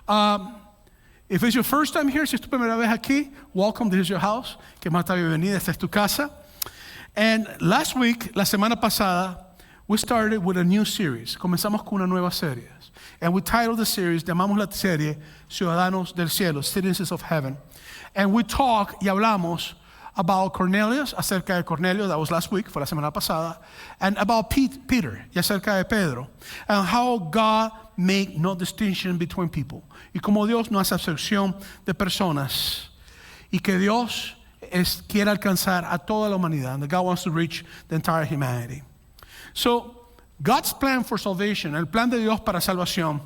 If it's your first time here, si es tu primera vez aquí, welcome, this is your house. Que más está bienvenida, esta es tu casa. And last week, la semana pasada, we started with a new series. Comenzamos con una nueva serie. And we titled the series, llamamos la serie Ciudadanos del Cielo, Citizens of Heaven. And we talk y hablamos about Cornelius, acerca de Cornelio, that was last week, fue la semana pasada, and about Peter, y acerca de Pedro, and how God make no distinction between people. Y como Dios no hace excepción de personas, y que Dios quiere alcanzar a toda la humanidad, and that God wants to reach the entire humanity. So, God's plan for salvation, el plan de Dios para salvación,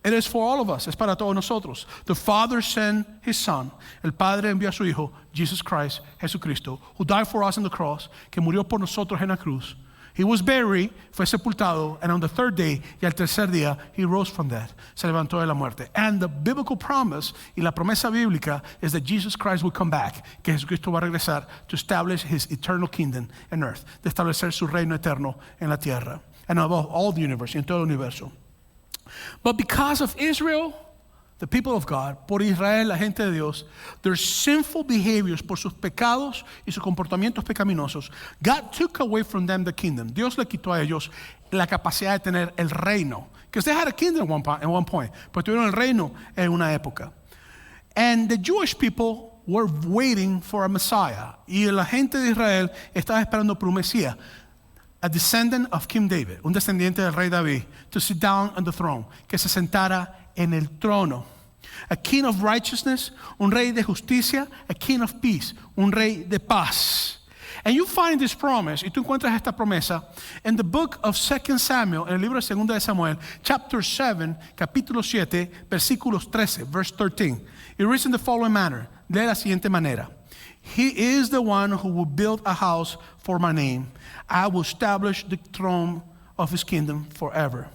it is for all of us, es para todos nosotros. The Father sent His Son, el Padre envió a su Hijo, Jesus Christ, Jesucristo, who died for us on the cross, que murió por nosotros en la cruz. He was buried, fue sepultado, and on the third day, y al tercer día, He rose from death, se levantó de la muerte. And the biblical promise, y la promesa bíblica, is that Jesus Christ will come back, que Jesucristo va a regresar to establish His eternal kingdom on earth, de establecer su reino eterno en la tierra, and above all the universe, en todo el universo. But because of Israel, the people of God, por Israel, la gente de Dios, their sinful behaviors, por sus pecados y sus comportamientos pecaminosos, God took away from them the kingdom. Dios le quitó a ellos la capacidad de tener el reino. Because they had a kingdom at one point, pero tuvieron el reino en una época. And the Jewish people were waiting for a Messiah. Y la gente de Israel estaba esperando por un Mesías. A descendant of King David, un descendiente del rey David, to sit down on the throne, que se sentara en el trono. A king of righteousness, un rey de justicia, a king of peace, un rey de paz. And you find this promise, y tú encuentras esta promesa, in the book of 2 Samuel, en el libro de 2 de Samuel, chapter 7, capítulo 7, versículos 13, verse 13. It reads in the following manner, de la siguiente manera. He is the one who will build a house for my name. I will establish the throne of his kingdom forever.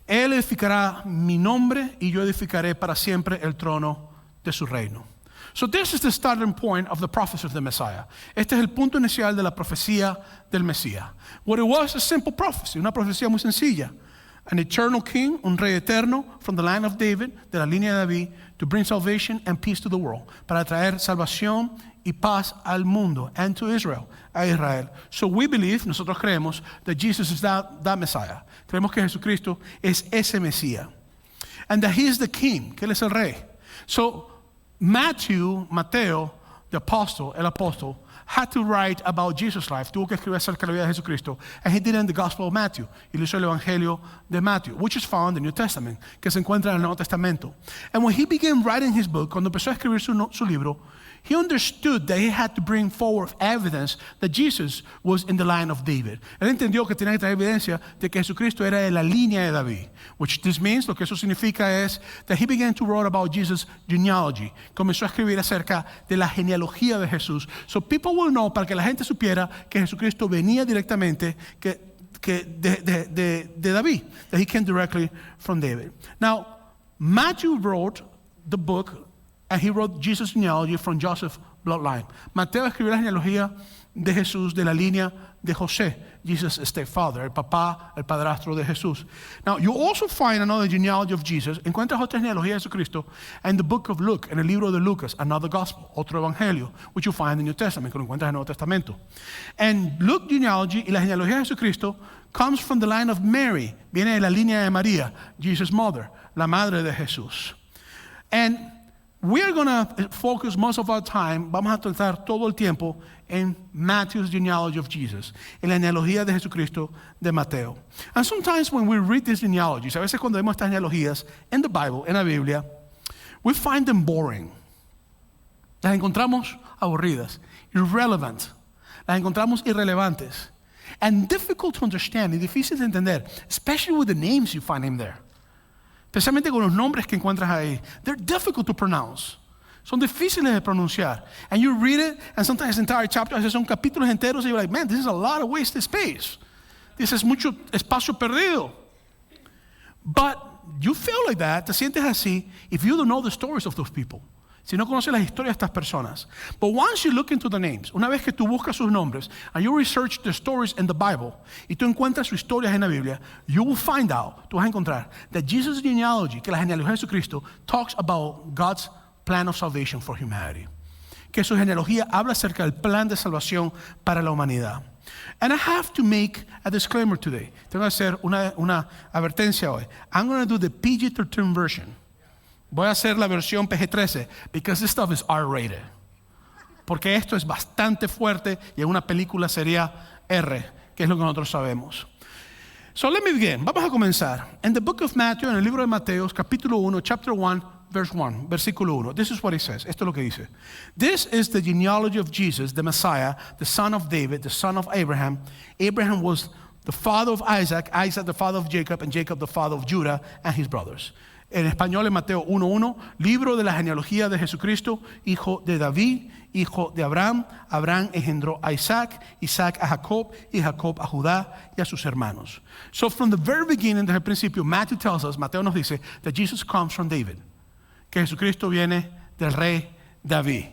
Él edificará mi nombre y yo edificaré para siempre el trono de su reino. So this is the starting point of the prophecy of the Messiah. Este es el punto inicial de la profecía del Mesías. What it was a simple prophecy, una profecía muy sencilla. An eternal king, un rey eterno, from the line of David, de la línea de David, to bring salvation and peace to the world, para traer salvación y paz al mundo, and to Israel, a Israel. So we believe, nosotros creemos, that Jesus is that Messiah. Creemos que Jesucristo es ese Mesías. And that He is the king, que Él es el rey. So Mateo, the apostle, el apóstol, had to write about Jesus' life. Tuvo que escribir acerca de la vida de Jesucristo. And he did it in the Gospel of Matthew. Y lo hizo el Evangelio de Matthew, which is found in the New Testament, que se encuentra en el Nuevo Testamento. And when he began writing his book, cuando empezó a escribir su libro, he understood that he had to bring forward evidence that Jesus was in the line of David. Él entendió que tenía que traer evidencia de que Jesucristo era de la línea de David. Which this means, lo que eso significa es that he began to write about Jesus' genealogy. Comenzó a escribir acerca de la genealogía de Jesús. So people will know, para que la gente supiera que Jesucristo venía directamente de David. That he came directly from David. Now, Matthew wrote the book, and he wrote Jesus' genealogy from Joseph's bloodline. Mateo escribió la genealogía de Jesús de la línea de José, Jesus' stepfather, el papá, el padrastro de Jesús. Now, you also find another genealogy of Jesus. Encuentras otra genealogía de Jesucristo in the book of Luke, en el libro de Lucas, another gospel, otro evangelio, which you find in the New Testament, que lo encuentras en el Nuevo Testamento. And Luke genealogy y la genealogía de Jesucristo comes from the line of Mary, viene de la línea de María, Jesus' mother, la madre de Jesús. And we are going to focus most of our time, vamos a tratar todo el tiempo en Matthew's genealogy of Jesus, en la genealogía de Jesucristo de Mateo. And sometimes when we read these genealogies, a veces cuando vemos estas genealogías en the Bible, en la Biblia, we find them boring. Las encontramos aburridas, irrelevant. Las encontramos irrelevantes. And difficult to understand, y difícil de entender, especially with the names you find in there. Especialmente con los nombres que encuentras ahí. They're difficult to pronounce. Son difíciles de pronunciar. And you read it, and sometimes entire chapters, a veces son capítulos enteros, and you're like, man, this is a lot of wasted space. This es mucho espacio perdido. But you feel like that, te sientes así, if you don't know the stories of those people. si no conoces las historias de estas personas. But once you look into the names, una vez que tú buscas sus nombres, and you research the stories in the Bible, y tú encuentras sus historias en la Biblia, you will find out, tú vas a encontrar, that Jesus' genealogy, que la genealogía de Jesucristo, talks about God's plan of salvation for humanity. Que su genealogía habla acerca del plan de salvación para la humanidad. And I have to make a disclaimer today. Tengo que hacer una advertencia hoy. I'm going to do the PG-13 version. Voy a hacer la versión PG-13 because this stuff is R-rated. Porque esto es bastante fuerte y en una película sería R, que es lo que nosotros sabemos. So let me begin. Vamos a comenzar. In the book of Matthew, en el libro de Mateo, capítulo 1, chapter 1, verse 1, versículo 1. This is what it says. Esto es lo que dice. This is the genealogy of Jesus, the Messiah, the son of David, the son of Abraham. Abraham was the father of Isaac, Isaac the father of Jacob, and Jacob the father of Judah and his brothers. En español, en Mateo 1:1, libro de la genealogía de Jesucristo, hijo de David, hijo de Abraham. Abraham engendró a Isaac, Isaac a Jacob, y Jacob a Judá y a sus hermanos. So from the very beginning, desde el principio, Mateo nos dice that Jesus comes from David. Que Jesucristo viene del rey David.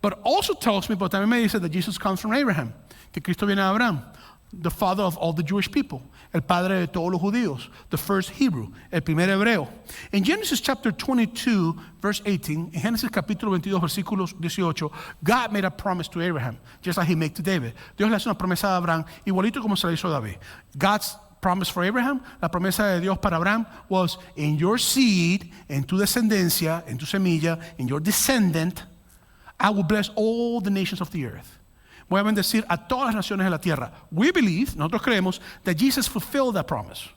But also tells me, pero también me dice that Jesus comes from Abraham. Que Cristo viene de Abraham. The father of all the Jewish people, el padre de todos los judíos, the first Hebrew, el primer hebreo. In Genesis chapter 22, verse 18, en Génesis capítulo 22, versículos 18, God made a promise to Abraham, just like he made to David. Dios le hace una promesa a Abraham, igualito como se la hizo a David. God's promise for Abraham, la promesa de Dios para Abraham was, in your seed, en tu descendencia, en tu semilla, in your descendant, I will bless all the nations of the earth. Voy a bendecir a todas las naciones de la tierra. We believe, nosotros creemos, that Jesus fulfilled that promise.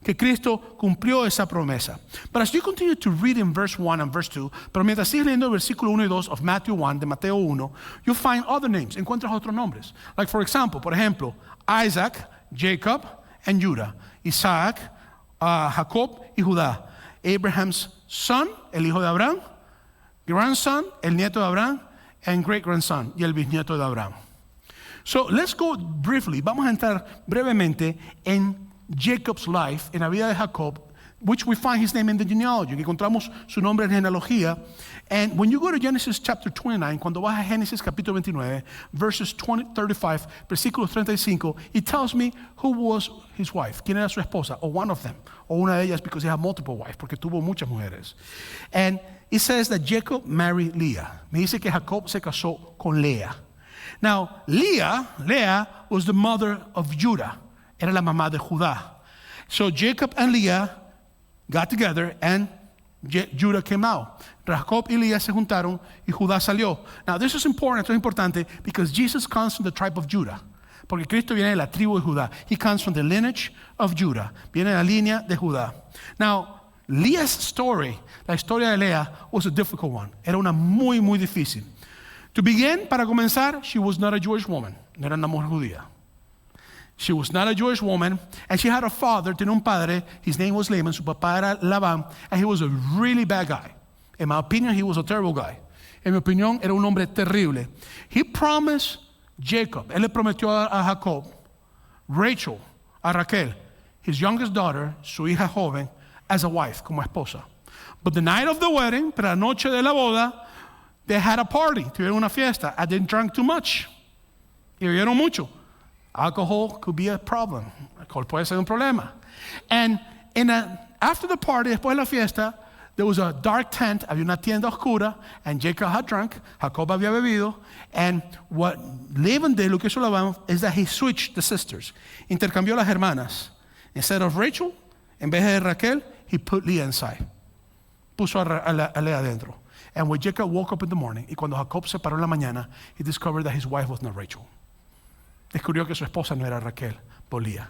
Que Cristo cumplió esa promesa. But as you continue to read in verse 1 and verse 2, pero mientras sigues leyendo el versículo 1 y 2 of Matthew 1, de Mateo 1, you find other names, encuentras otros nombres. Like for example, por ejemplo, Isaac, Jacob, and Judah. Isaac, Jacob y Judá. Abraham's son, el hijo de Abraham. Grandson, el nieto de Abraham. And great-grandson, y el bisnieto de Abraham. So let's go briefly, vamos a entrar brevemente en Jacob's life, en la vida de Jacob, which we find his name in the genealogy, que encontramos su nombre en genealogía. And when you go to Genesis chapter 29, cuando vas a Génesis capítulo 29, verses 35, versículos 35, it tells me who was his wife, quién era su esposa, or one of them, o una de ellas, because he had multiple wives, porque tuvo muchas mujeres. And it says that Jacob married Leah. Me dice que Jacob se casó con Lea. Now, Leah was the mother of Judah. Era la mamá de Judá. So Jacob and Leah got together and Judah came out. Jacob y Leah se juntaron y Judá salió. Now, this is important, esto es importante, because Jesus comes from the tribe of Judah. Porque Cristo viene de la tribu de Judá. He comes from the lineage of Judah. Viene de la línea de Judá. Now, Leah's story, la historia de Leah, was a difficult one. Era una muy difícil. To begin, para comenzar, she was not a Jewish woman. No era una mujer judía. She was not a Jewish woman, and she had a father, tenía un padre, his name was Laban, su papá era Labán, and he was a really bad guy. In my opinion, he was a terrible guy. En mi opinión, era un hombre terrible. He promised Jacob, él le prometió a Jacob, Rachel, a Raquel, his youngest daughter, su hija joven, as a wife, como esposa. But the night of the wedding, para la noche de la boda, they had a party, tuvieron una fiesta, and they drank too much. Y bebieron mucho. Alcohol could be a problem. Alcohol puede ser un problema. And after the party, después de la fiesta, there was a dark tent, había una tienda oscura, and Jacob had drunk, Jacob había bebido, and what Laban did, lo que hizo Labán, is that he switched the sisters. Intercambió las hermanas. Instead of Rachel, en vez de Raquel, he put Leah inside. Puso a Leah adentro. And when Jacob woke up in the morning, y cuando Jacob se paró en la mañana, he discovered that his wife was not Rachel. Descubrió que su esposa no era Raquel, but Leah.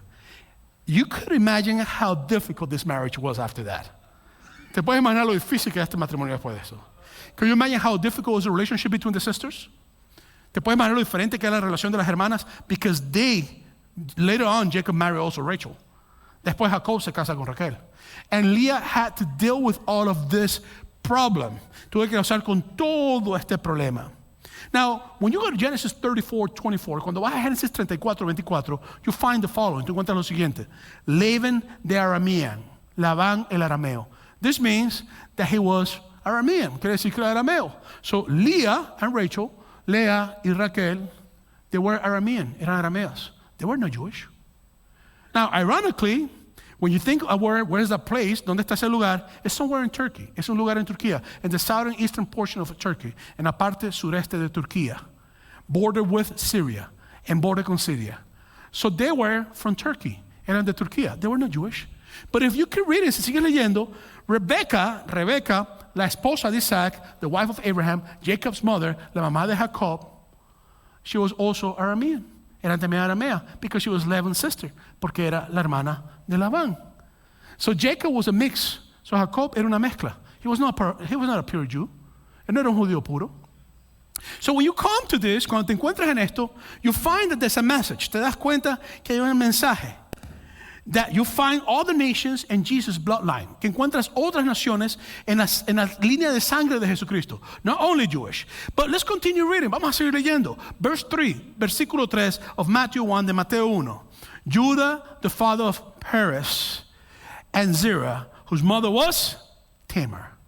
You could imagine how difficult this marriage was after that. ¿Te puedes imaginar lo difícil que era este matrimonio después de eso? Can you imagine how difficult was the relationship between the sisters? ¿Te puedes imaginar lo diferente que era la relación de las hermanas? Because later on, Jacob married also Rachel. Después Jacob se casa con Raquel. And Leah had to deal with all of this problem. Tuve que lidiar con todo este problema. Now, when you go to Genesis 34:24, cuando vas a Génesis 34:24, you find the following. Tú encuentras lo siguiente. Laban the Aramean. Labán el arameo. This means that he was Aramean, quiere decir que era arameo. So Leah and Rachel, Lea y Raquel, they were Aramean, eran arameas. They were not Jewish. Now, ironically, when you think of where's that place, ¿dónde está ese lugar? It's somewhere in Turkey. Es un lugar en Turquía, in the southern eastern portion of Turkey, en la parte sureste de Turquía, border with Syria, and border con Syria. So they were from Turkey, eran de Turquía. They were not Jewish. But if you keep reading, si sigues leyendo, Rebecca, la esposa de Isaac, the wife of Abraham, Jacob's mother, la mamá de Jacob, she was also Aramean. Era también aramea, because she was Laban's sister, porque era la hermana de Labán. So Jacob was a mix. So Jacob era una mezcla. He was not a pure Jew. Él no era un judío puro. So when you come to this, cuando te encuentras en esto, you find that there's a message. Te das cuenta que hay un mensaje. That you find all the nations in Jesus' bloodline. Que encuentras otras naciones en la línea de sangre de Jesucristo. Not only Jewish. But let's continue reading. Vamos a seguir leyendo. Versículo 3 of Matthew 1 de Mateo 1. Judah, the father of Perez, and Zerah, whose mother was Tamar.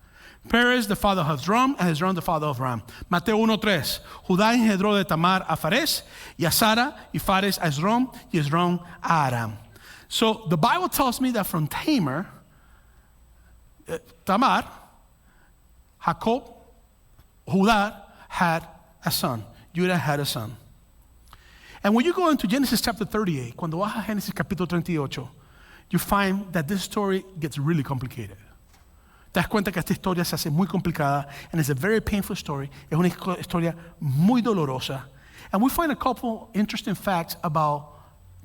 Perez, the father of Hezron, and Hezron, the father of Ram. Mateo 1:3. Judá engendró de Tamar a Fares, y a Sara, y Fares a Hezron, y Hezron a Aram. So the Bible tells me that from Tamar, Jacob, Judá had a son. Judah had a son. And when you go into Genesis chapter 38, cuando vas a Génesis capítulo 38, you find that this story gets really complicated. Te das cuenta que esta historia se hace muy complicada, and it's a very painful story. Es una historia muy dolorosa. And we find a couple interesting facts about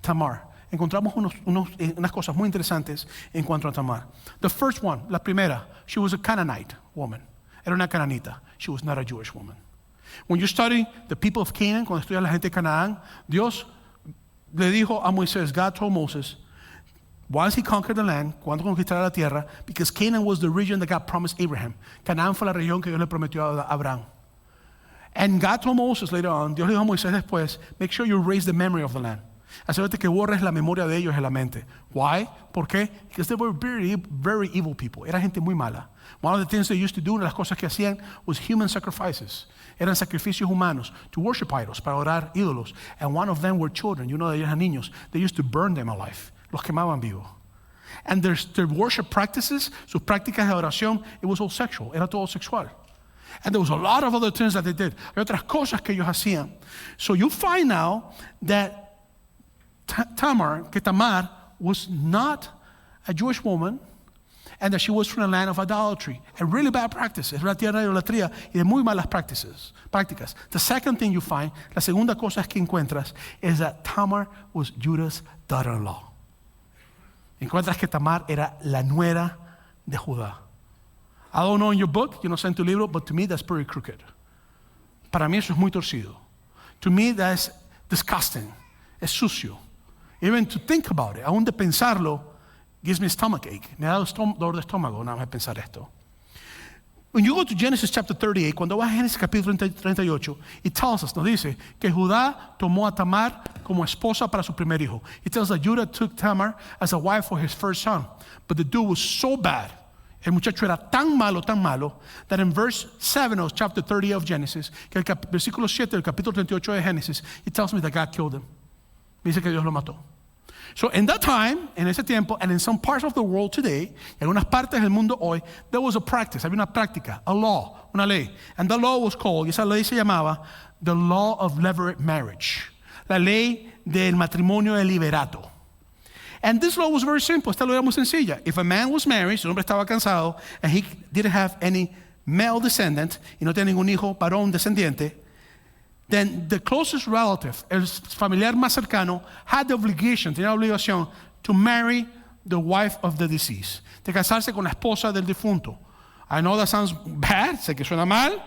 Tamar. Encontramos unas cosas muy interesantes en cuanto a Tamar. The first one, la primera, she was a Canaanite woman. Era una cananita. She was not a Jewish woman. When you study the people of Canaan, cuando estudias la gente de Canaán, Dios le dijo a Moisés, God told Moses, once he conquered the land, cuando conquistara la tierra, because Canaan was the region that God promised Abraham. Canaán fue la región que Dios le prometió a Abraham. And God told Moses later on, Dios le dijo a Moisés después, make sure you erase the memory of the land. Asegúrate que borres la memoria de ellos en la mente. Why? ¿Por qué? Because they were very, very evil people. Era gente muy mala. One of the things they used to do, una de las cosas que hacían, was human sacrifices. Eran sacrificios humanos to worship idols, para orar ídolos. And one of them were children. You know, ellos eran niños. They used to burn them alive. Los quemaban vivos. And their worship practices, sus prácticas de oración, it was all sexual. Era todo sexual. And there was a lot of other things that they did. Hay otras cosas que ellos hacían. So you find now that Tamar was not a Jewish woman, and that she was from a land of idolatry and really bad practices. Era tierra de idolatría y de muy malas prácticas. The second thing you find, la segunda cosa que encuentras, is that Tamar was Judah's daughter-in-law. Encuentras que Tamar era la nuera de Judá. I don't know in your book, you know, en tu libro, but to me that's pretty crooked. Para mí eso es muy torcido. To me that's disgusting. Es sucio. Even to think about it, aún de pensarlo, gives me stomach ache. Me da dolor de estómago nada más pensar esto. When you go to Genesis chapter 38, cuando vas a Génesis capítulo 38, it tells us, nos dice, que Judá tomó a Tamar como esposa para su primer hijo. It tells us that Judah took Tamar as a wife for his first son. But the dude was so bad, el muchacho era tan malo, that in verse 7 of chapter 30 of Genesis, que el versículo 7 del capítulo 38 de Génesis, it tells me that God killed him. Dice que Dios lo mató. So in that time, en ese tiempo, and in some parts of the world today, en algunas partes del mundo hoy, there was a practice, había una práctica, a law, una ley. And the law was called, y esa ley se llamaba, the law of levirate marriage. La ley del matrimonio de liberato. And this law was very simple, esta ley era muy sencilla. If a man was married, si un hombre estaba casado, and he didn't have any male descendant, y no tenía ningún hijo varón descendiente, then the closest relative, el familiar más cercano, had the obligation, tenía la obligación to marry the wife of the deceased, de casarse con la esposa del difunto. I know that sounds bad, sé que suena mal,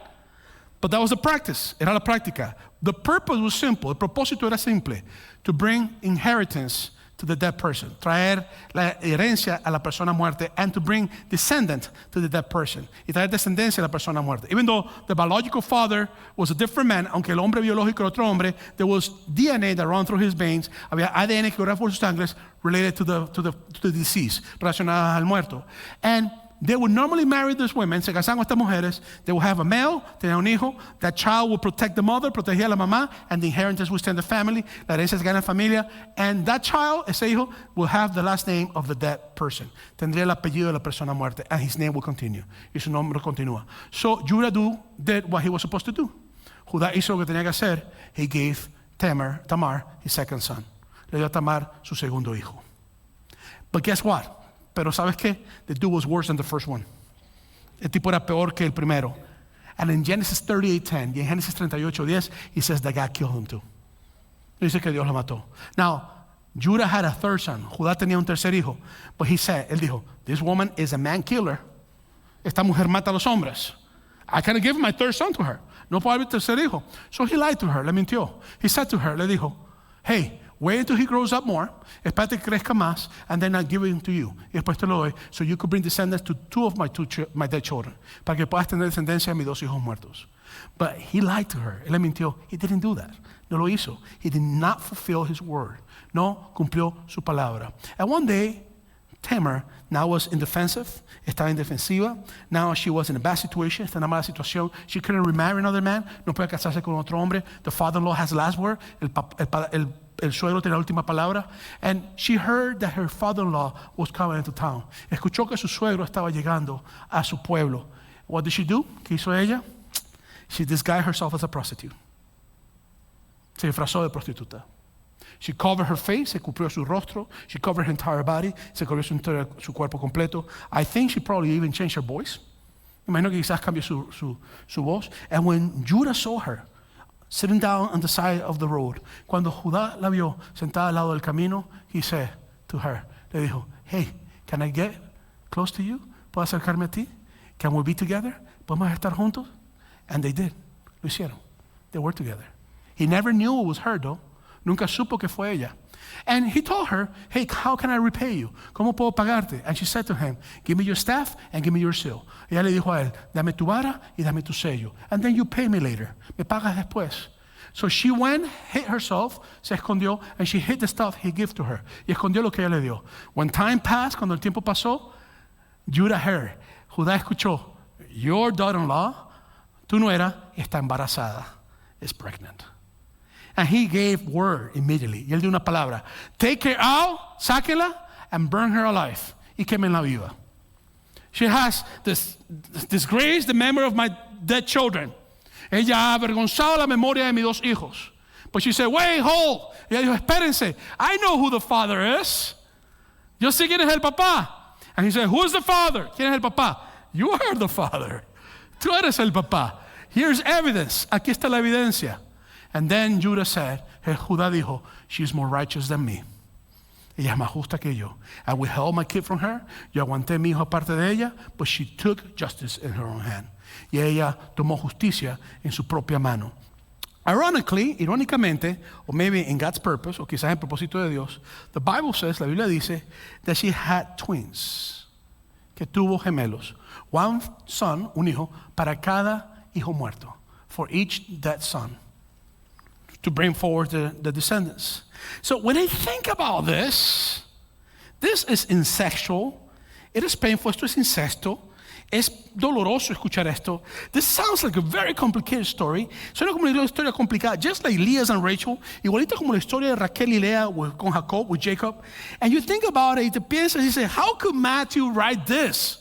but that was the practice, era la práctica. The purpose was simple, el propósito era simple, to bring inheritance to the dead person, traer la herencia a la persona muerta, and to bring descendant to the dead person, y traer descendencia a la persona muerta. Even though the biological father was a different man, aunque el hombre biológico era otro hombre, there was DNA that ran through his veins, había ADN que corría por sus sangres related to the deceased, relacionadas al muerto. And they would normally marry these women, se casaban con estas mujeres, they would have a male, tenían un hijo, that child would protect the mother, protegía a la mamá, and the inheritance would stay in the family, la herencia se queda en la familia, and that child, ese hijo, will have the last name of the dead person. Tendría el apellido de la persona muerta, and his name will continue. Y su nombre continúa. So Judah did what he was supposed to do. Judá hizo lo que tenía que hacer. He gave Tamar, his second son. Le dio a Tamar su segundo hijo. But guess what? Pero ¿sabes qué? The dude was worse than the first one. El tipo era peor que el primero. And in Genesis 38:10, y en Génesis 38:10, he says that God killed him too. Dice que Dios lo mató. Now, Judah had a third son. Judá tenía un tercer hijo. But él dijo, this woman is a man killer. Esta mujer mata a los hombres. I can't give my third son to her. No puedo dar mi tercer hijo. So he lied to her, le mintió. He said to her, le dijo, hey, wait until he grows up more, espérate que crezca más, and then I'll give him to you. Y después te lo doy, so you could bring descendants to two of my dead children, para que puedas tener descendencia de mis dos hijos muertos. But he lied to her, él le mintió. He didn't do that. No lo hizo. He did not fulfill his word. No cumplió su palabra. And one day, Tamar now was indefensive, estaba indefensiva. Now she was in a bad situation, está en una mala situación. She couldn't remarry another man, no puede casarse con otro hombre. The father-in-law has the last word. El suegro tiene la última palabra. And she heard that her father-in-law was coming into town. Escuchó que su suegro estaba llegando a su pueblo. What did she do? ¿Qué hizo ella? She disguised herself as a prostitute. Se disfrazó de prostituta. She covered her face, se cubrió su rostro. She covered her entire body, se cubrió su cuerpo completo. I think she probably even changed her voice. Imagino que quizás cambió su voz. And when Judah saw her sitting down on the side of the road, cuando Judá la vio sentada al lado del camino, he said to her, le dijo, hey, can I get close to you? ¿Puedo acercarme a ti? Can we be together? ¿Podemos estar juntos? And they did. Lo hicieron. They were together. He never knew it was her, though. Nunca supo que fue ella. And he told her, hey, how can I repay you? ¿Cómo puedo pagarte? And she said to him, give me your staff and give me your seal. Ella le dijo a él, dame tu vara y dame tu sello. And then you pay me later. Me pagas después. So she went, hid herself, se escondió, and she hid the stuff he gave to her. Y escondió lo que ella le dio. When time passed, cuando el tiempo pasó, Judah heard, Judá escuchó, your daughter-in-law, tu nuera, está embarazada, is pregnant. And he gave word immediately. Y él dio una palabra. Take her out, sáquela, and burn her alive. Y quémenla viva. She has disgraced the memory of my dead children. Ella ha avergonzado la memoria de mis dos hijos. But she said, wait, hold. Y ella dijo, espérense. I know who the father is. Yo sé quién es el papá. And he said, who is the father? ¿Quién es el papá? You are the father. Tú eres el papá. Here's evidence. Aquí está la evidencia. And then Judah said, Judá dijo, she's more righteous than me. Ella es más justa que yo. I withheld my kid from her. Yo aguanté mi hijo aparte de ella, but she took justice in her own hand. Y ella tomó justicia en su propia mano. Irónicamente, or maybe in God's purpose, o quizás en propósito de Dios, the Bible says, la Biblia dice, that she had twins, que tuvo gemelos. One son, un hijo, para cada hijo muerto, for each dead son, to bring forward the descendants. So when I think about this is incestual. It is painful. Esto es incesto. Es doloroso escuchar esto. This sounds like a very complicated story. Suena como una historia complicada, just like Leah and Rachel, igualito como la historia de Raquel y Lea con Jacob, with Jacob. And you think about it, y te piensas y dices, how could Matthew write this?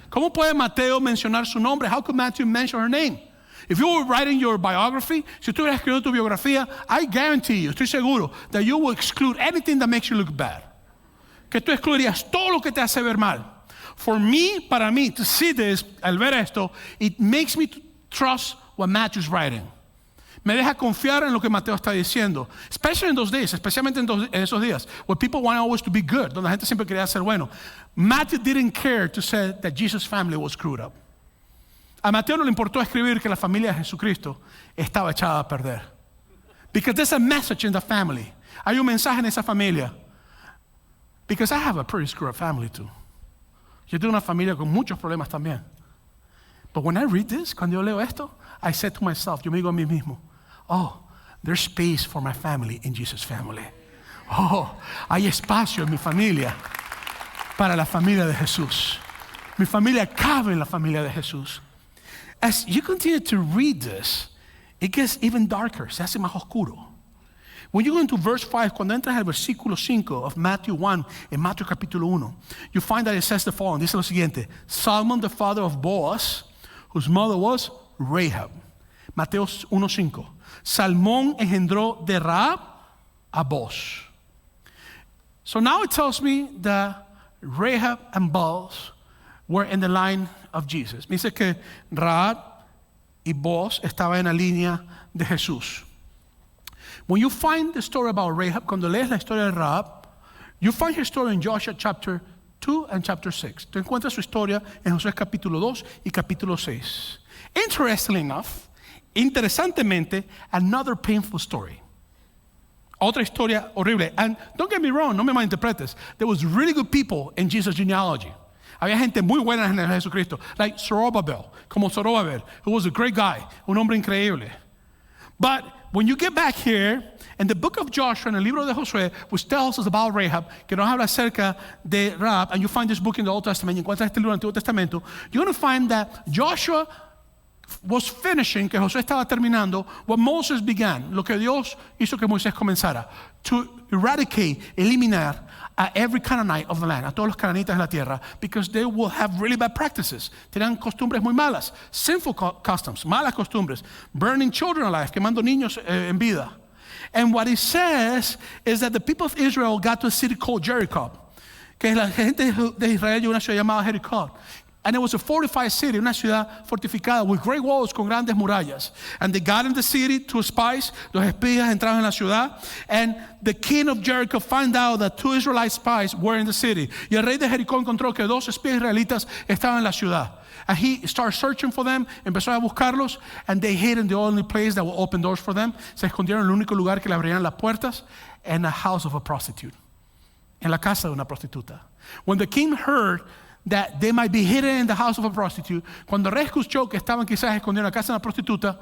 ¿Cómo puede Mateo mencionar su nombre? How could Matthew mention her name? If you were writing your biography, si tú hubieras escrito tu biografía, I guarantee you, estoy seguro, that you will exclude anything that makes you look bad. Que tú excluirías todo lo que te hace ver mal. Para mí, to see this, al ver esto, it makes me trust what Matthew's writing. Me deja confiar en lo que Mateo está diciendo. Especially in those days, especialmente en esos días, where people want always to be good, donde la gente siempre quería ser bueno. Matthew didn't care to say that Jesus' family was screwed up. A Mateo no le importó escribir que la familia de Jesucristo estaba echada a perder. Because there's a message in the family. Hay un mensaje en esa familia. Because I have a pretty screwed up family too. Yo tengo una familia con muchos problemas también. But when I read this, cuando yo leo esto, I said to myself, yo me digo a mí mismo, oh, there's space for my family in Jesus' family. Oh, hay espacio en mi familia para la familia de Jesús. Mi familia cabe en la familia de Jesús. As you continue to read this, it gets even darker, se hace más oscuro. When you go into verse 5, cuando entras al versículo 5 of Matthew 1, en Mateo capítulo 1, you find that it says the following. Dice lo siguiente: Salmon, the father of Boaz, whose mother was Rahab. Mateo 1:5. Salmón engendró de Rahab a Boaz. So now it tells me that Rahab and Boaz were in the line of Jesus. Me dice que Rahab y Boaz estaban en la línea de Jesús. When you find the story about Rahab, cuando lees la historia de Rahab, you find her story in Joshua chapter 2 and chapter 6. Tú encuentras su historia en Josué capítulo 2 y capítulo 6. Interestingly enough, interesantemente, another painful story. Otra historia horrible. And don't get me wrong, no me malinterpretes. There was really good people in Jesus' genealogy. Había gente muy buena en Jesucristo, like Zorobabel, como Zorobabel, who was a great guy, un hombre increíble. But when you get back here, in the book of Joshua, en el libro de Josué, which tells us about Rahab, que nos habla acerca de Rahab, and you find this book in the Old Testament, y encuentras este libro en el Antiguo Testamento, you're going to find that Joshua was finishing, que Josué estaba terminando, what Moses began, lo que Dios hizo que Moisés comenzara, to eradicate, eliminar a every Canaanite of the land, a todos los cananitas de la tierra, because they will have really bad practices. Tenían costumbres muy malas, sinful customs, malas costumbres, burning children alive, quemando niños en vida. And what it says is that the people of Israel got to a city called Jericho, que la gente de Israel llegó a una ciudad llamada Jericó. And it was a fortified city, una ciudad fortificada with great walls con grandes murallas. And they got in the city to spies. Los espías entraron en la ciudad. And the king of Jericho found out that 2 Israelite spies were in the city. Y el rey de Jericó encontró que 2 espías israelitas estaban en la ciudad. And he started searching for them, empezó a buscarlos, and they hid in the only place that will open doors for them. Se escondieron en el único lugar que le abrirían las puertas, in the house of a prostitute. En la casa de una prostituta. When the king heard that they might be hidden in the house of a prostitute, cuando el rey escuchó que estaban quizás escondidos en la casa de una prostituta,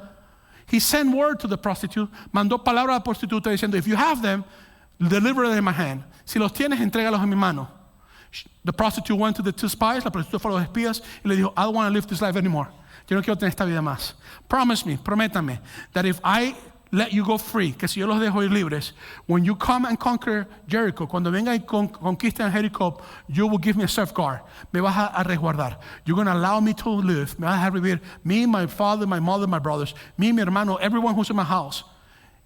he sent word to the prostitute, mandó palabra a la prostituta diciendo, if you have them, deliver them in my hand. Si los tienes, entrégalos en mi mano. The prostitute went to the 2 spies, la prostituta fue a los espías y le dijo, I don't want to live this life anymore. Yo no quiero tener esta vida más. Promise me, prométame, that if I let you go free, que si yo los dejo ir libres, when you come and conquer Jericho, cuando venga y conquisten Jericó, you will give me a safeguard. Me vas a resguardar. You're going to allow me to live. Me vas a dejar vivir. Me, my father, my mother, my brothers. Me, mi hermano, everyone who's in my house.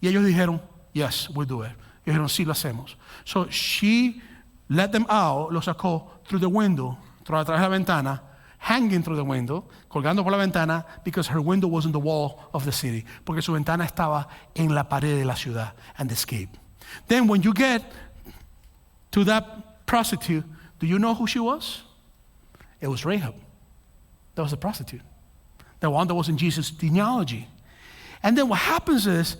Y ellos dijeron, yes, we'll do it. Y dijeron, sí, lo hacemos. So she let them out, lo sacó through the window, a través de la ventana, hanging through the window, colgando por la ventana, because her window was in the wall of the city, porque su ventana estaba en la pared de la ciudad, and escaped. Then when you get to that prostitute, do you know who she was? It was Rahab. That was a prostitute. The one that was in Jesus' genealogy. And then what happens is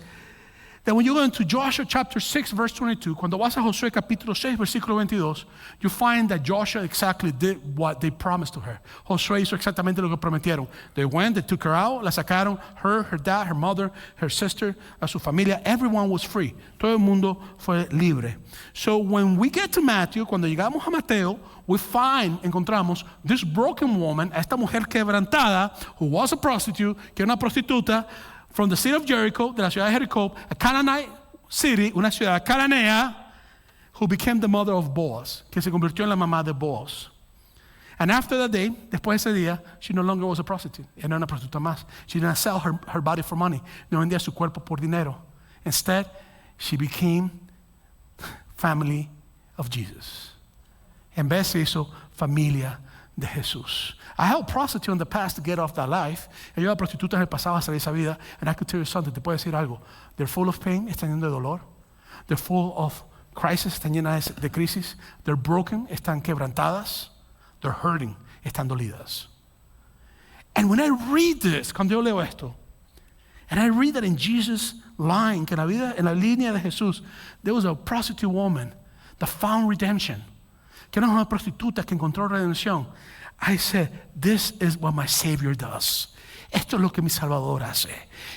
that when you go into Joshua chapter 6, verse 22, cuando vas a Josué capítulo 6, versículo 22, you find that Joshua exactly did what they promised to her. Josué hizo exactamente lo que prometieron. They went, they took her out, la sacaron, her dad, her mother, her sister, a su familia. Everyone was free. Todo el mundo fue libre. So when we get to Matthew, cuando llegamos a Mateo, we encontramos this broken woman, esta mujer quebrantada, who was a prostitute, que era una prostituta, from the city of Jericho, de la ciudad de Jericó, a Canaanite city, una ciudad cananea, who became the mother of Boaz, que se convirtió en la mamá de Boaz. And after that day, después de ese día, she no longer was a prostitute. Era una prostituta más. She didn't sell her body for money. No vendía su cuerpo por dinero. Instead, she became family of Jesus. En vez se hizo familia de Jesús. I helped prostitutes in the past to get off that life. He ayudado a prostitutas en el pasado a salir de esa vida. And I could tell you something, te puedo decir algo. They're full of pain, están llenos de dolor. They're full of crisis, están llenas de crisis. They're broken, están quebrantadas. They're hurting, están dolidas. And when I read this, cuando yo leo esto, and I read that in Jesus' line, que en la línea de Jesús, there was a prostitute woman that found redemption. Que era una prostituta que encontró redención. I said, this is what my Savior does. Esto es lo que mi Salvador hace.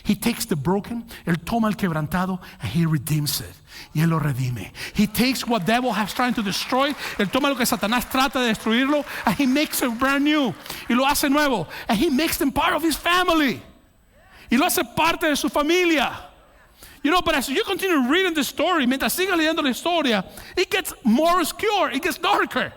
He takes the broken, Él toma el quebrantado, and He redeems it. Y Él lo redime. He takes what devil has trying to destroy, Él toma lo que Satanás trata de destruirlo, and He makes it brand new. Y lo hace nuevo. And He makes them part of His family. Y lo hace parte de su familia. You know, but as you continue reading the story, mientras sigas leyendo la historia, it gets more obscure, it gets darker.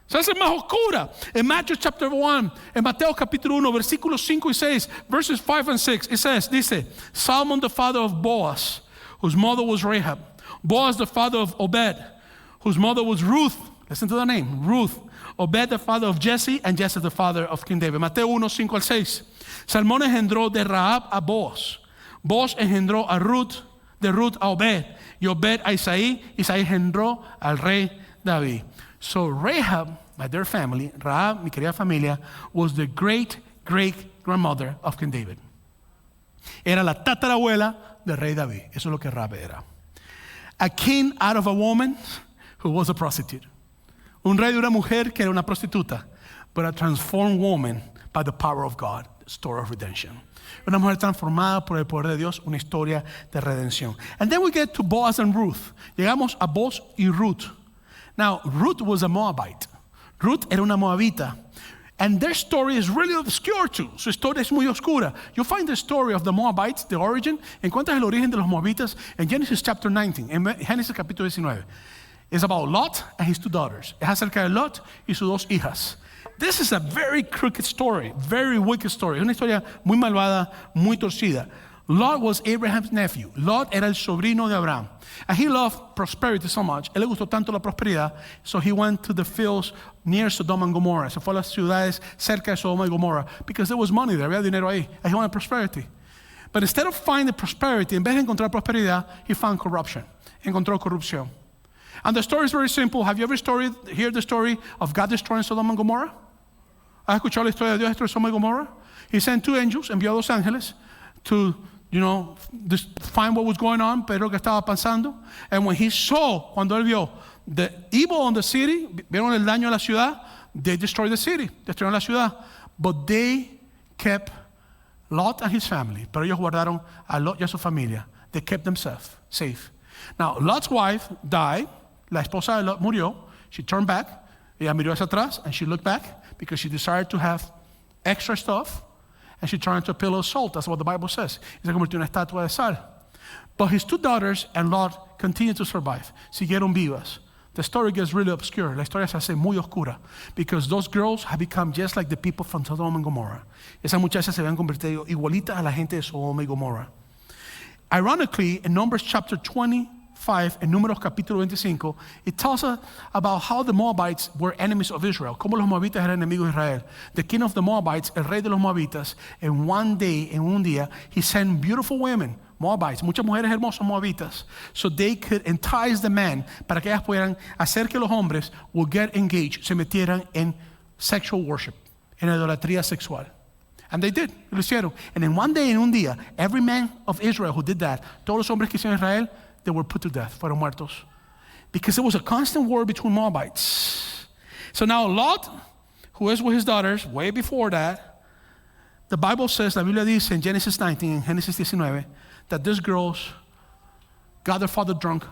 Se hace más oscura. In Matthew chapter 1, en Mateo capítulo 1, versículos 5 y 6, verses 5 and 6, it says, dice, Salmon the father of Boaz, whose mother was Rahab. Boaz the father of Obed, whose mother was Ruth. Listen to the name, Ruth. Obed the father of Jesse, and Jesse the father of King David. Mateo 1, 5 al 6. Salmón engendró de Rahab a Boaz. Boaz engendró a Ruth, de Ruth a Obed, y Obed a Isaí. Isaí engendró al rey David. So Rahab, by their family, Rahab, mi querida familia, was the great-great-grandmother of King David. Era la tatarabuela del rey David. Eso es lo que Rahab era. A king out of a woman who was a prostitute. Un rey de una mujer que era una prostituta, but a transformed woman by the power of God. Story of redemption. Una mujer transformada por el poder de Dios, una historia de redención. And then we get to Boaz and Ruth. Llegamos a Boaz y Ruth. Now, Ruth was a Moabite. Ruth era una moabita. And their story is really obscure too. Su historia es muy oscura. You find the story of the Moabites, the origin. Encuentras el origen de los moabitas en Genesis chapter 19. En Génesis capítulo 19. It's about Lot and his two daughters. Es acerca de Lot y sus dos hijas. This is a very crooked story, very wicked story. Es una historia muy malvada, muy torcida. Lot was Abraham's nephew. Lot era el sobrino de Abraham. And he loved prosperity so much. Él le gustó tanto la prosperidad. So he went to the fields near Sodom and Gomorrah. Se fue a las ciudades cerca de Sodoma y Gomorra. Because there was money there. Había dinero ahí. And he wanted prosperity. But instead of finding prosperity, en vez de encontrar prosperidad, he found corruption. Encontró corrupción. And the story is very simple. Have you ever heard the story of God destroying Sodom and Gomorrah? ¿Has escuchado la historia de Dios destruyendo Sodoma y Gomorra? He sent two angels, envió dos ángeles to, find what was going on, pero lo que estaba pasando. And when he saw, cuando él vio the evil on the city, vieron el daño a la ciudad, they destroyed the city, destruyeron la ciudad. But they kept Lot and his family, pero ellos guardaron a Lot y a su familia. They kept themselves safe. Now, Lot's wife died, la esposa de Lot murió, she turned back, ella miró hacia atrás, and she looked back, because she desired to have extra stuff, and she turned into a pillow of salt. That's what the Bible says. Y se convirtió en una estatua de sal. But his two daughters and Lot continued to survive. Siguieron vivas. The story gets really obscure. La historia se hace muy oscura, because those girls have become just like the people from Sodom and Gomorrah. Esas muchachas se habían convertido igualitas a la gente de Sodoma y Gomorra. Ironically, in Numbers chapter 25, en Números capítulo 25, it tells us about how the Moabites were enemies of Israel. Cómo los Moabitas eran enemigos de Israel. The king of the Moabites, el rey de los Moabitas, en un día, he sent beautiful women, Moabites, muchas mujeres hermosas Moabitas, so they could entice the men, para que ellas pudieran hacer que los hombres would get engaged, se metieran en sexual worship, en idolatría sexual. And they did, lo hicieron. And in one día, every man of Israel who did that, todos los hombres que hicieron Israel, they were put to death, fueron muertos. Because there was a constant war between Moabites. So now Lot, who is with his daughters, way before that, the Bible says, la Biblia dice en Genesis 19, en Génesis 19, that these girls got their father drunk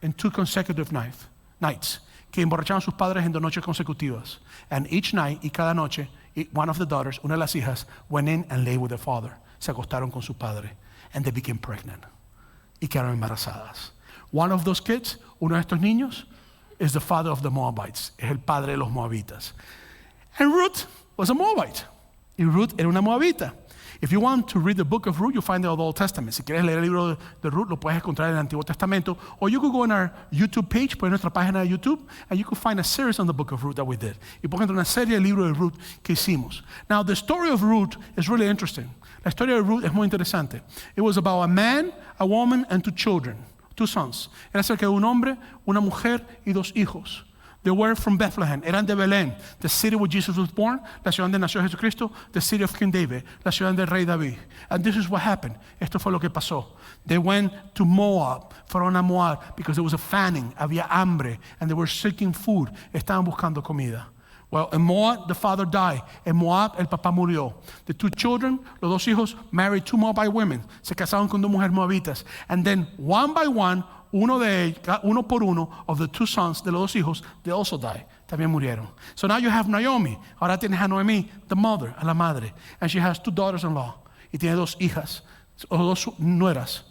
in 2 consecutive nights, que emborracharon a sus padres en 2 noches consecutivas. And each night, y cada noche, one of the daughters, una de las hijas, went in and lay with their father. Se acostaron con su padre. And they became pregnant. Y quedaron embarazadas. One of those kids, uno de estos niños, is the father of the Moabites. Es el padre de los Moabitas. And Ruth was a Moabite. Y Ruth era una Moabita. If you want to read the book of Ruth, you find it in the Old Testament. Si quieres leer el libro de Ruth, lo puedes encontrar en el Antiguo Testamento. Or you could go on our YouTube page, por nuestra página de YouTube, and you could find a series on the book of Ruth that we did. Y puedes encontrar una serie del libro de Ruth que hicimos. Now, the story of Ruth is really interesting. La historia de Ruth es muy interesante. It was about a man, a woman, and 2 children, 2 sons. Era acerca de un hombre, una mujer y 2 hijos. They were from Bethlehem, eran de Belén, the city where Jesus was born, la ciudad donde nació Jesucristo, the city of King David, la ciudad del rey David. And this is what happened. Esto fue lo que pasó. They went to Moab, fueron a Moab, because there was a famine, había hambre, and they were seeking food, estaban buscando comida. Well, in Moab, the father died. En Moab, el papá murió. The two children, los dos hijos, married two Moabite women. Se casaron con dos mujeres moabitas. And then, one by one, uno por uno of the two sons de los dos hijos, they also died. También murieron. So now you have Naomi. Ahora tienes a Noemí, the mother, a la madre. And she has two daughters-in-law. Y tiene dos hijas, o dos nueras.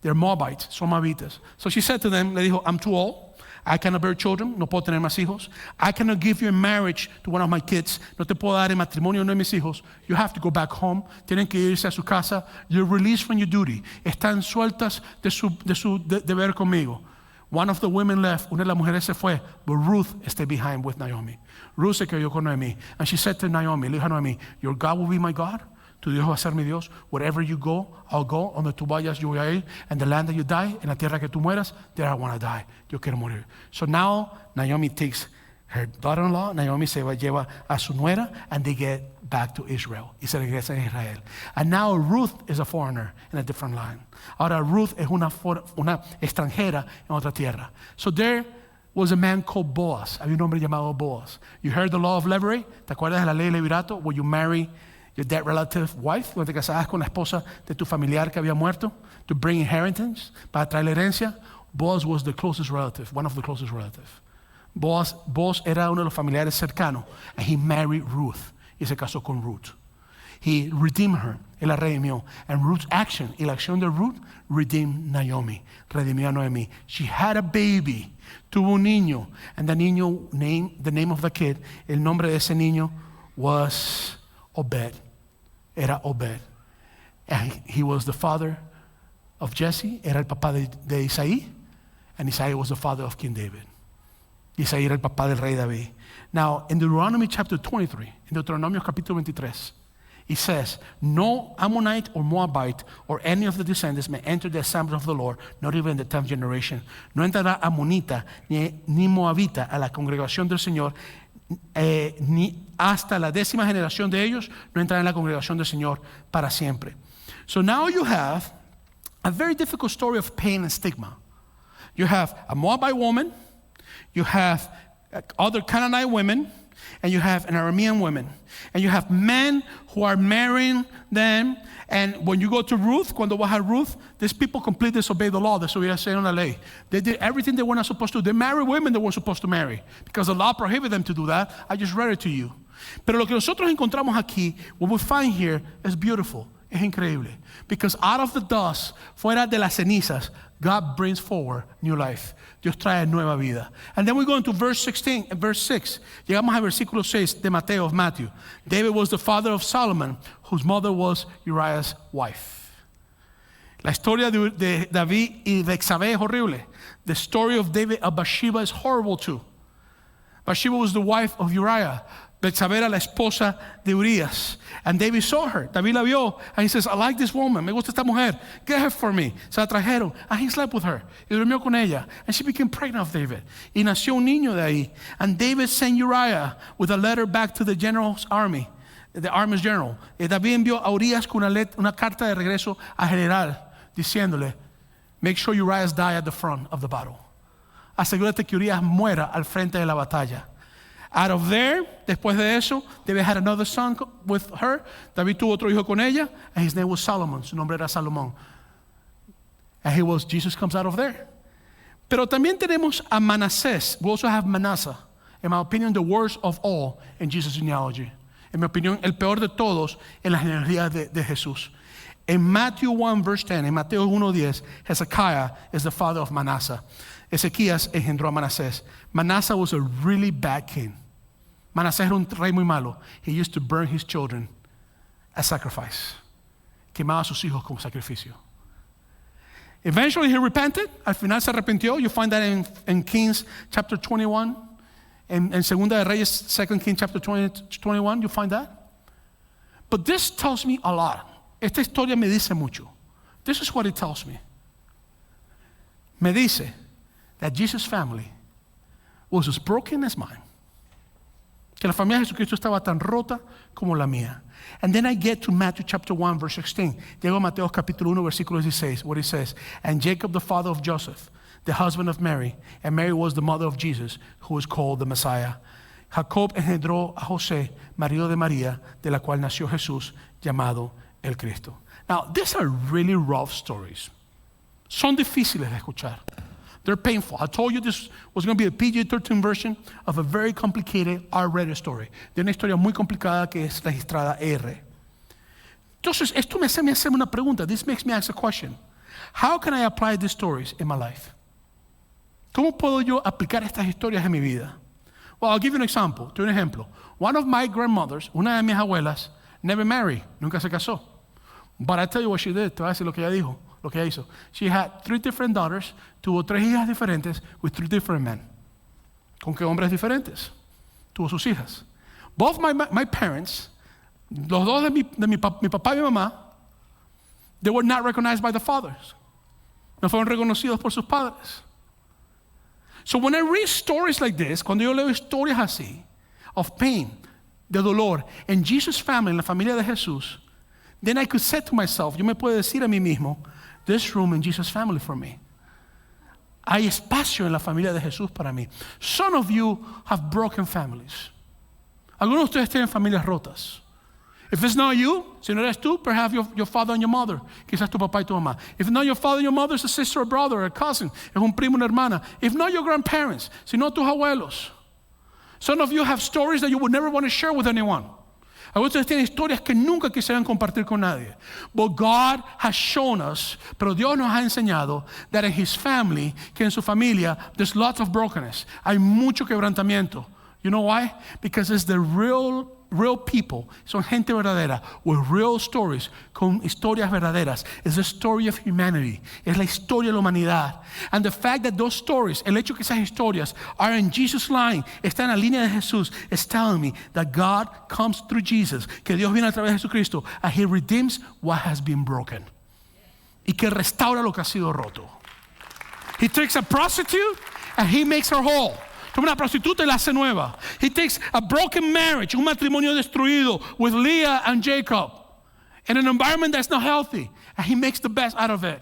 They're Moabites, son moabitas. So she said to them, le dijo, I'm too old. I cannot bear children, no puedo tener más hijos. I cannot give you in marriage to one of my kids. No te puedo dar en matrimonio uno de mis hijos. You have to go back home. Tienen que irse a su casa. You're released from your duty. Están sueltas de su deber conmigo. One of the women left. Una de las mujeres se fue. But Ruth stayed behind with Naomi. Ruth se quedó con Noemí. And she said to Naomi, le dijo a Noemí, your God will be my God. Tu Dios va a ser mi Dios. Wherever you go, I'll go. Donde tú vayas, yo voy a ir. And the land that you die, en la tierra que tú mueras, there I want to die. Yo quiero morir. So now, Naomi takes her daughter-in-law, Naomi se lleva a su nuera, and they get back to Israel. Y se regresan a Israel. And now Ruth is a foreigner in a different land. Ahora Ruth es una extranjera en otra tierra. So there was a man called Boaz. Había un hombre llamado Boaz. You heard the law of Levirate? ¿Te acuerdas de la ley de Levirato? Where you marry your dead relative wife, cuando te casabas con la esposa de tu familiar que había muerto, to bring inheritance, para traer la herencia. Boaz was the closest relative, one of the closest relatives. Boaz era uno de los familiares cercanos, and he married Ruth, y se casó con Ruth. He redeemed her, él la redimió, and Ruth's action, y la acción de Ruth, redeemed Naomi, redimió a Noemí. She had a baby, tuvo un niño, and the name of the kid, el nombre de ese niño was Obed. Era Obed. And he was the father of Jesse, era el papá de Isaí, and Isaí was the father of King David. Isaí era el papá del rey David. Now, in Deuteronomy chapter 23, in Deuteronomio capítulo 23, it says, no Ammonite or Moabite or any of the descendants may enter the assembly of the Lord, not even in the 10th generation. No entrará Ammonita ni Moabita a la congregación del Señor, ni hasta la 10ª generación de ellos no entrarán en la congregación del Señor para siempre. So now you have a very difficult story of pain and stigma. You have a Moabite woman, you have other Canaanite women, and you have an Aramean woman. And you have men who are marrying them. And when you go to Ruth, cuando vas a Ruth, these people completely disobey the law. Desobedecieron la ley. They did everything they were not supposed to do. They married women they weren't supposed to marry because the law prohibited them to do that. I just read it to you. Pero lo que nosotros encontramos aquí, what we find here is beautiful. Es increíble. Because out of the dust, fuera de las cenizas, God brings forward new life. Dios trae nueva vida. And then we go into verse 16 and verse 6. Llegamos al versículo 6 de Mateo, of Matthew. David was the father of Solomon, whose mother was Uriah's wife. La historia de David y de Betsabé es horrible. The story of David of Bathsheba is horrible too. Bathsheba was the wife of Uriah. Betsabé era la esposa de Urias. And David saw her. David la vio. And he says, I like this woman. Me gusta esta mujer. Get her for me. Se la trajeron. And he slept with her. Y durmió con ella. And she became pregnant of David. Y nació un niño de ahí. And David sent Uriah with a letter back to the general's army. The army's general. Y David envió a Urias con una carta de regreso a general. Diciéndole, make sure Urias die at the front of the battle. Asegúrate que Urias muera al frente de la batalla. Out of there, después de eso, David had another son with her. David tuvo otro hijo con ella, and his name was Solomon. Su nombre era Salomón. And Jesus comes out of there. Pero también tenemos a Manasés. We also have Manasseh. In my opinion, the worst of all in Jesus' genealogy. En mi opinión, el peor de todos en la genealogía de Jesús. In Matthew 1 verse 10, en Mateo 1:10, Hezekiah is the father of Manasseh. Ezequías engendró a Manasés. Manasseh was a really bad king. Manasés era un rey muy malo. He used to burn his children as sacrifice. Quemaba a sus hijos como sacrificio. Eventually he repented. Al final se arrepintió. You find that in Kings chapter 21. En Segunda de Reyes, 2 Kings chapter 21, you find that. But this tells me a lot. Esta historia me dice mucho. This is what it tells me. Me dice that Jesus' family was as broken as mine. Que la familia de Jesucristo estaba tan rota como la mía. And then I get to Matthew chapter 1 verse 16. Llego a Mateo capítulo 1 versículo 16, where it says, and Jacob the father of Joseph, the husband of Mary, and Mary was the mother of Jesus, who was called the Messiah. Jacob engendró a José, marido de María, de la cual nació Jesús, llamado el Cristo. Now, these are really rough stories. Son difíciles de escuchar. They're painful. I told you this was going to be a PG-13 version of a very complicated R-rated story. De una historia muy complicada que es registrada R. Entonces, esto me hace una pregunta. This makes me ask a question. How can I apply these stories in my life? ¿Cómo puedo yo aplicar estas historias en mi vida? Well, I'll give you an example. Te doy un ejemplo. One of my grandmothers, una de mis abuelas, never married, nunca se casó. But I tell you what she did. Te voy a decir lo que ella dijo, lo que ella hizo. She had 3 different daughters, tuvo 3 hijas diferentes with 3 different men. ¿Con qué hombres diferentes? Tuvo sus hijas. Both my parents, los dos de mi papá y mi mamá, they were not recognized by the fathers. No fueron reconocidos por sus padres. So when I read stories like this, cuando yo leo historias así, of pain, de dolor, in Jesus' family, en la familia de Jesús, then I could say to myself, yo me puedo decir a mí mismo, there's room in Jesus' family for me. Hay espacio en la familia de Jesús para mí. Some of you have broken families. Algunos de ustedes tienen familias rotas. If it's not you, si no eres tú, perhaps your father and your mother. Quizás tu papá y tu mamá. If not your father and your mother, it's a sister or brother or a cousin. Es un primo, una hermana. If not your grandparents, si no tus abuelos. Some of you have stories that you would never want to share with anyone. Algunos de ustedes tienen historias que nunca quisieran compartir con nadie. But God has shown us, pero Dios nos ha enseñado, that in His family, que en su familia, there's lots of brokenness. Hay mucho quebrantamiento. You know why? Because it's the real people, son gente verdadera, with real stories, con historias verdaderas. It's the story of humanity. Es la historia de la humanidad. And the fact that those stories, el hecho que esas historias are in Jesus' line, está en la línea de Jesús, is telling me that God comes through Jesus, que Dios viene a través de Jesucristo, and He redeems what has been broken. Y que restaura lo que ha sido roto. He takes a prostitute and He makes her whole. Toma una prostituta y la hace nueva. He takes a broken marriage, un matrimonio destruido with Leah and Jacob, in an environment that's not healthy, and He makes the best out of it.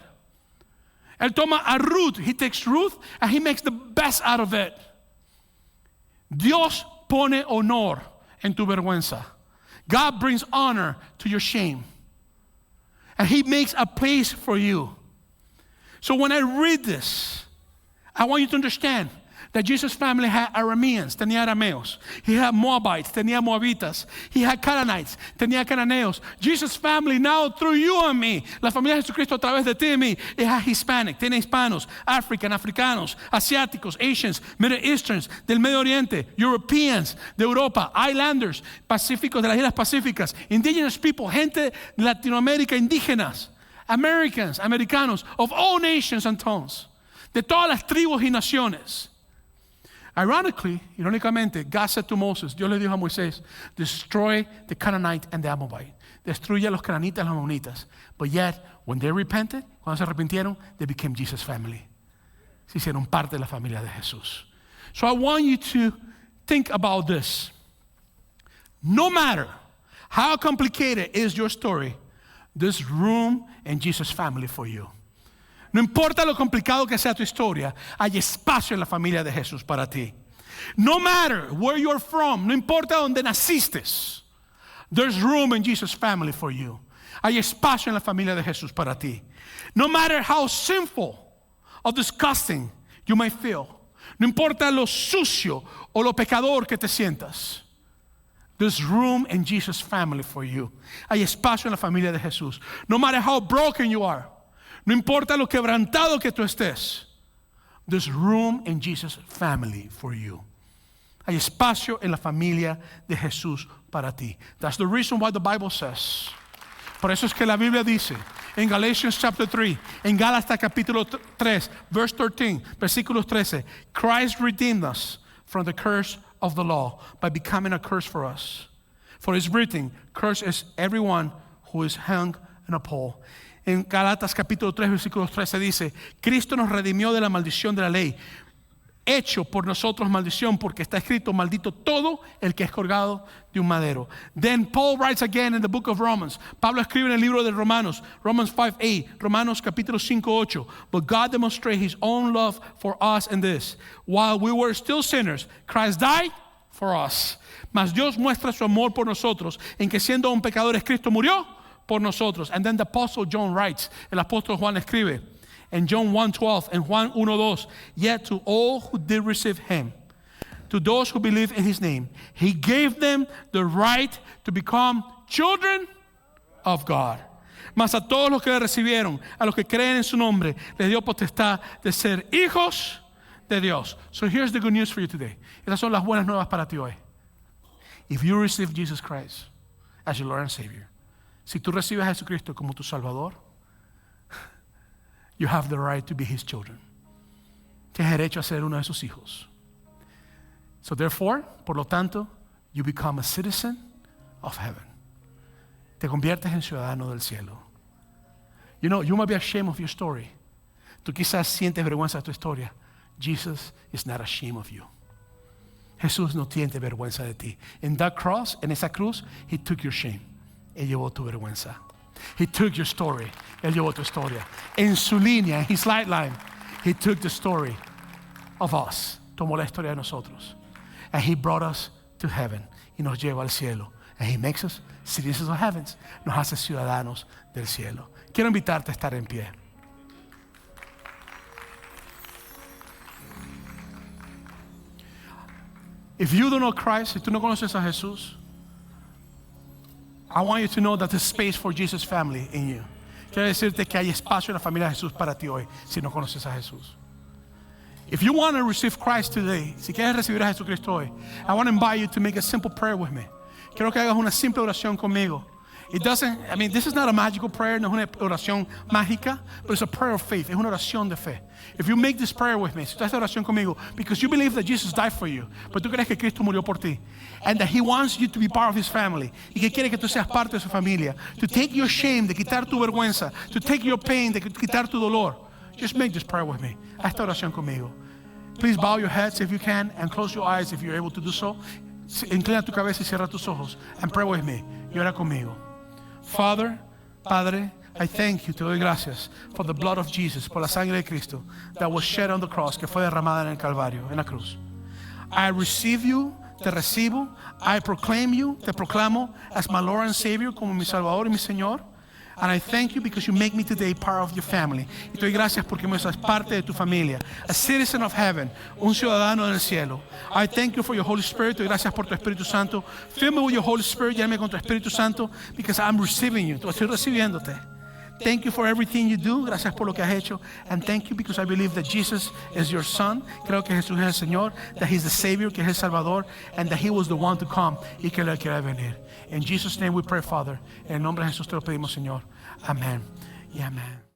Él toma a Ruth, He takes Ruth, and He makes the best out of it. Dios pone honor en tu vergüenza. God brings honor to your shame. And He makes a place for you. So when I read this, I want you to understand that Jesus' family had Arameans, tenía arameos. He had Moabites, tenía Moabitas. He had Canaanites, tenía cananeos. Jesus' family now through you and me, la familia de Jesucristo a través de ti y mí, it had Hispanic, tiene hispanos, African, africanos, asiáticos, Asians, Middle Easterns, del Medio Oriente, Europeans, de Europa, Islanders, pacíficos, de las Islas Pacíficas, indigenous people, gente de Latinoamérica, indígenas, Americans, americanos, of all nations and tongues, de todas las tribus y naciones. Irónicamente, God said to Moses, Dios le dijo a Moisés, destroy the Canaanite and the Amorite. Destruye a los cananitas y los amonitas. But yet, when they repented, cuando se arrepintieron, they became Jesus' family. Se hicieron parte de la familia de Jesús. So I want you to think about this. No matter how complicated is your story, there's room in Jesus' family for you. No importa lo complicado que sea tu historia, hay espacio en la familia de Jesús para ti. No matter where you're from, no importa dónde naciste, there's room in Jesus' family for you. Hay espacio en la familia de Jesús para ti. No matter how sinful or disgusting you may feel, no importa lo sucio o lo pecador que te sientas, there's room in Jesus' family for you. Hay espacio en la familia de Jesús. No matter how broken you are, no importa lo quebrantado que tú estés, there's room in Jesus' family for you. Hay espacio en la familia de Jesús para ti. That's the reason why the Bible says. Por eso es que la Biblia dice en Galatians chapter 3, en Gálatas capítulo 3, verse 13, versículos 13, Christ redeemed us from the curse of the law by becoming a curse for us. For it's written, cursed is everyone who is hung on a pole. En Gálatas capítulo 3, versículos 13 dice, Cristo nos redimió de la maldición de la ley, hecho por nosotros maldición, porque está escrito, maldito todo el que es colgado de un madero. Then Paul writes again in the book of Romans. Pablo escribe en el libro de Romanos, Romans 5:8, Romanos capítulo 5:8. But God demonstrated His own love for us in this: while we were still sinners, Christ died for us. Mas Dios muestra su amor por nosotros en que siendo aún pecadores Cristo murió por nosotros. And then the apostle John writes, el apóstol Juan escribe in John 1:12 and Juan 1:2, yet to all who did receive him, to those who believe in his name, he gave them the right to become children of God. Mas a todos los que le recibieron, a los que creen en su nombre, les dio potestad de ser hijos de Dios. So here's the good news for you today. Esas son las buenas nuevas para ti hoy. If you receive Jesus Christ as your Lord and Savior, si tú recibes a Jesucristo como tu Salvador, you have the right to be his children. Tienes derecho a ser uno de sus hijos. So therefore, por lo tanto, you become a citizen of heaven. Te conviertes en ciudadano del cielo. You know, you might be ashamed of your story. Tú quizás sientes vergüenza de tu historia. Jesus is not ashamed of you. Jesús no tiene vergüenza de ti. In that cross, en esa cruz, he took your shame. Él llevó tu vergüenza. He took your story. Él llevó tu historia. En su línea, en his line, he took the story of us. Tomó la historia de nosotros. And he brought us to heaven. Y nos lleva al cielo. And he makes us citizens of heaven. Nos hace ciudadanos del cielo. Quiero invitarte a estar en pie. If you don't know Christ, si tú no conoces a Jesús, I want you to know that there's space for Jesus' family in you. Quiero decirte que hay espacio en la familia de Jesús para ti hoy, si no conoces a Jesús. If you want to receive Christ today, si quieres recibir a Jesucristo hoy, I want to invite you to make a simple prayer with me. Quiero que hagas una simple oración conmigo. This is not a magical prayer, no es una oración mágica, but it's a prayer of faith, es una oración de fe. If you make this prayer with me, si tú haces oración conmigo, because you believe that Jesus died for you, pero tú crees que Cristo murió por ti, and that he wants you to be part of his family, y que quiere que tú seas parte de su familia, to take your shame, de quitar tu vergüenza, to take your pain, de quitar tu dolor, just make this prayer with me. Haz esta oración conmigo. Please bow your heads if you can, and close your eyes if you're able to do so. Inclina tu cabeza y cierra tus ojos, and pray with me. Y ora conmigo. Father, Padre, I thank you, te doy gracias for the blood of Jesus, por la sangre de Cristo that was shed on the cross, que fue derramada en el Calvario, en la cruz. I receive you, te recibo, I proclaim you, te proclamo as my Lord and Savior, como mi Salvador y mi Señor. And I thank you because you make me today part of your family. Y te doy gracias porque me haces parte de tu familia. A citizen of heaven, un ciudadano del cielo. I thank you for your Holy Spirit. Te doy gracias por tu Espíritu Santo. Fill me with your Holy Spirit. Lléname con tu Espíritu Santo because I'm receiving you. Estoy recibiéndote. Thank you for everything you do. Gracias por lo que has hecho. And thank you because I believe that Jesus is your Son. Creo que Jesús es el Señor. That He's the Savior, que es el Salvador. And that He was the one to come. Y que Él quiere venir. In Jesus' name we pray, Father. En el nombre de Jesús te lo pedimos, Señor. Amén y amén.